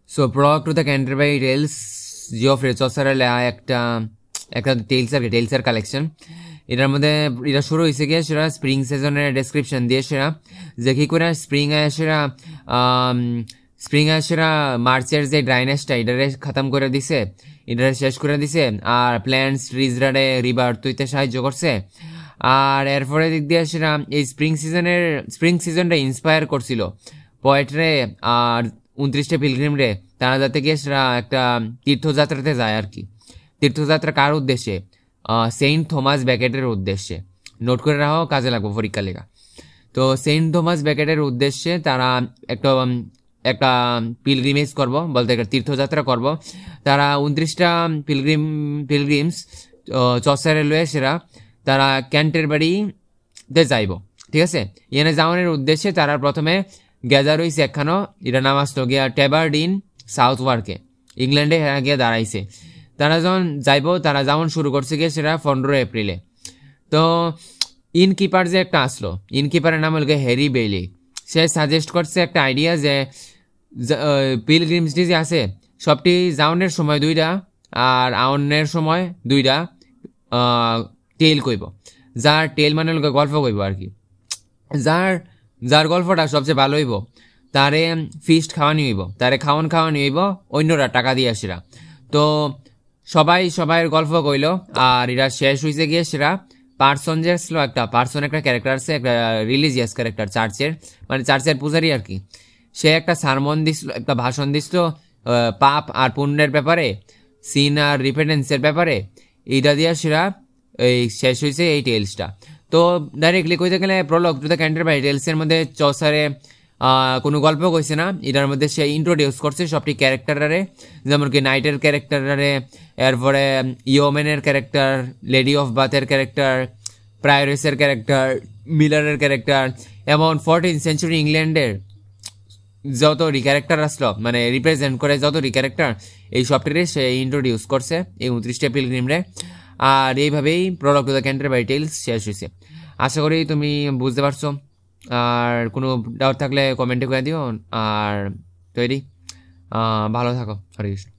So prologue to the Canterbury Tales Geoffrey চসারের লেখা একটা টেলসের কালেকশন। এটার মধ্যে এটা শুরু হয়েছে গিয়ে সেটা স্প্রিং সিজনের ডেসক্রিপশন দিয়ে সেরা যে কি করে স্প্রিং আয় মার্চের যে ড্রাইনেসটা এটারে খতম করে দিছে, এটারে শেষ করে দিছে, আর প্ল্যান্টস ট্রিজরারে রিবার্থ হইতে সাহায্য করছে। আর এরপরে দিক দিয়ে সেটা এই স্প্রিং সিজনটা ইন্সপায়ার করছিল পোয়েটরে আর 29টে পিলগ্রিম রে, তারা যাতে গিয়ে সেটা একটা তীর্থযাত্রাতে যায় আর কি। তীর্থযাত্রা কার উদ্দেশ্যে? সেন্ট থমাস বেকেটের উদ্দেশ্যে। নোট করে রাখো, কাজে লাগবো পরীক্ষা লেখা। তো সেন্ট থমাস বেকেটের উদ্দেশ্যে তারা একটা পিলগ্রিমেজ করব, বলতে একটা তীর্থযাত্রা করব। তারা 29টা পিলগ্রিমস চসারে লয়ে সেরা তারা ক্যান্টারবারিতে যাইব, ঠিক আছে। এখানে যাওয়ানোর উদ্দেশ্যে তারা প্রথমে গ্যাদার হয়েছে একখানো, এটা নাম আসলো গিয়া ট্যাবারডিন সাউথ ওয়ার্কে, ইংল্যান্ডে গিয়ে দাঁড়াইছে। তারা যখন যাইব, তারা যেমন শুরু করছে গিয়ে সেটা 15 এপ্রিলে। তো ইনকিপার যে একটা আসলো, ইনকিপারের নাম হল গিয়ে হ্যারি বেইলি। সে সাজেস্ট করছে একটা আইডিয়া যে পিলগ্রিমসটি যে আছে সবটি যাওনের সময় 2টা আর আউনের সময় 2টা টেল কইব। যার টেল মানে হল গল্প কইব আর কি। যার গল্পটা সবচেয়ে ভালো হইব তারে ফিস্ট খাওয়ানি হইব, তারে খাওয়ানি হইব, অন্যরা টাকা দিয়ে আসিরা। তো সবাই গল্প কইল, আর এরা শেষ হয়েছে গিয়ে সেরা পার্সন যে আসলো, একটা ক্যারেক্টার আছে, একটা রিলিজিয়াস ক্যারেক্টার, চার্চের পূজারি আর কি। সে একটা সারমন দিছিল, একটা ভাষণ দিছিল পাপ আর পুণ্যের ব্যাপারে, সিন আর রিপেন্টেন্সের ব্যাপারে। এইটা দিয়ে সেরা এই শেষ হয়েছে এই টেলসটা। তো ডাইরেক্টলি কইতে গেলে প্রলগ টু দ্য ক্যান্টারবারি টেলসের মধ্যে চসারে কোনো গল্প কইছে না, এটার মধ্যে সে ইন্ট্রোডিউস করছে সবটি ক্যারেক্টারে, যেমন কি নাইটের ক্যারেক্টারে, এরপরে ইয়োমেনের ক্যারেক্টার, লেডি অফ বাথের ক্যারেক্টার, প্রায়োরিসের ক্যারেক্টার, মিলারের ক্যারেক্টার, এমন 14th সেঞ্চুরি ইংল্যান্ডের যত ক্যারেক্টার আসলো, মানে রিপ্রেজেন্ট করে যত ক্যারেক্টার, এই সবটিরে সে ইন্ট্রোডিউস করছে এই 29টে পিলগ্রিমরে। আর এইভাবেই prologue to the Canterbury Tales শেষ হয়েছে। আশা করি তুমি বুঝতে পারছো। আর কোনো ডাউট থাকলে কমেন্টে করে দিও। আর তৈরি, ভালো থাকো। হরে কৃষ্ণ।